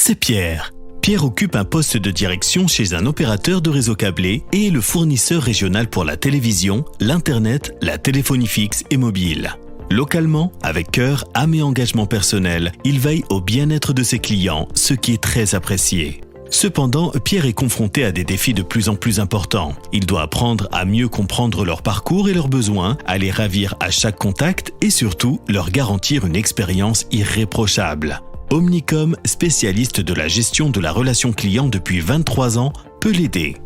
c'est Pierre. Pierre occupe un poste de direction chez un opérateur de réseau câblé et est le fournisseur régional pour la télévision, l'internet, la téléphonie fixe et mobile. Localement, avec cœur, âme et engagement personnel, il veille au bien-être de ses clients, ce qui est très apprécié. Cependant, Pierre est confronté à des défis de plus en plus importants. Il doit apprendre à mieux comprendre leur parcours et leurs besoins, à les ravir à chaque contact et surtout leur garantir une expérience irréprochable. Omnicom, spécialiste de la gestion de la relation client depuis 23 ans, peut l'aider.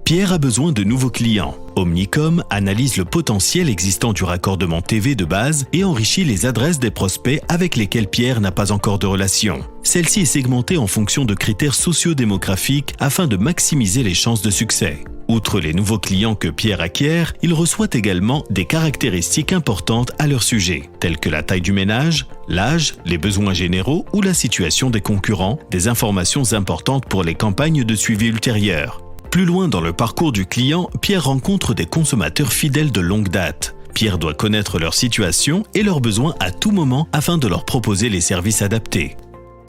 Pierre a besoin de nouveaux clients. Omnicom analyse le potentiel existant du raccordement TV de base et enrichit les adresses des prospects avec lesquels Pierre n'a pas encore de relation. Celle-ci est segmentée en fonction de critères socio-démographiques afin de maximiser les chances de succès. Outre les nouveaux clients que Pierre acquiert, il reçoit également des caractéristiques importantes à leur sujet, telles que la taille du ménage, l'âge, les besoins généraux ou la situation des concurrents, des informations importantes pour les campagnes de suivi ultérieures. Plus loin dans le parcours du client, Pierre rencontre des consommateurs fidèles de longue date. Pierre doit connaître leur situation et leurs besoins à tout moment afin de leur proposer les services adaptés.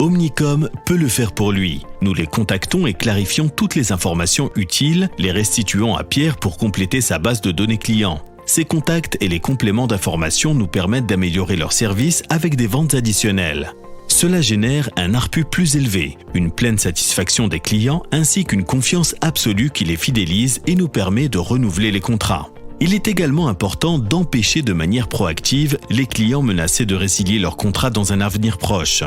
Omnicom peut le faire pour lui. Nous les contactons et clarifions toutes les informations utiles, les restituons à Pierre pour compléter sa base de données clients. Ces contacts et les compléments d'informations nous permettent d'améliorer leur service avec des ventes additionnelles. Cela génère un ARPU plus élevé, une pleine satisfaction des clients ainsi qu'une confiance absolue qui les fidélise et nous permet de renouveler les contrats. Il est également important d'empêcher de manière proactive les clients menacés de résilier leur contrat dans un avenir proche.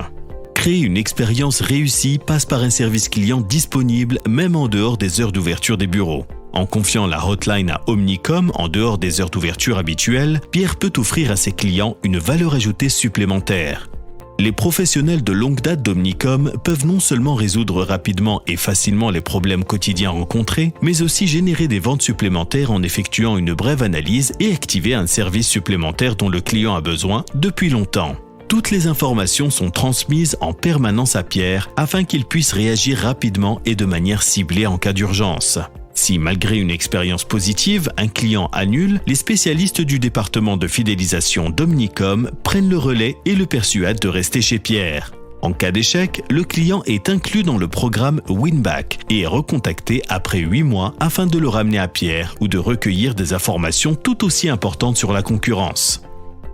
Créer une expérience réussie passe par un service client disponible même en dehors des heures d'ouverture des bureaux. En confiant la hotline à Omnicom en dehors des heures d'ouverture habituelles, Pierre peut offrir à ses clients une valeur ajoutée supplémentaire. Les professionnels de longue date d'Omnicom peuvent non seulement résoudre rapidement et facilement les problèmes quotidiens rencontrés, mais aussi générer des ventes supplémentaires en effectuant une brève analyse et activer un service supplémentaire dont le client a besoin depuis longtemps. Toutes les informations sont transmises en permanence à Pierre afin qu'il puisse réagir rapidement et de manière ciblée en cas d'urgence. Si malgré une expérience positive, un client annule, les spécialistes du département de fidélisation d'Omnicom prennent le relais et le persuadent de rester chez Pierre. En cas d'échec, le client est inclus dans le programme Winback et est recontacté après 8 mois afin de le ramener à Pierre ou de recueillir des informations tout aussi importantes sur la concurrence.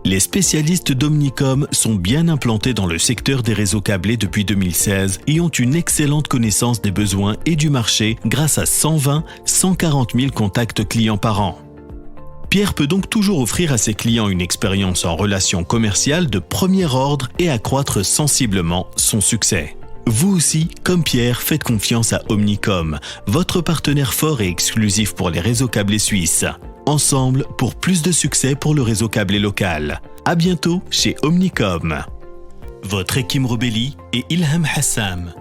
Les spécialistes d'Omnicom sont bien implantés dans le secteur des réseaux câblés depuis 2016 et ont une excellente connaissance des besoins et du marché grâce à 120-140 000 contacts clients par an. Pierre peut donc toujours offrir à ses clients une expérience en relation commerciale de premier ordre et accroître sensiblement son succès. Vous aussi, comme Pierre, faites confiance à Omnicom, votre partenaire fort et exclusif pour les réseaux câblés suisses. Ensemble pour plus de succès pour le réseau câblé local. À bientôt chez Omnicom. Votre Ekim Robelli et Ilham Hassam.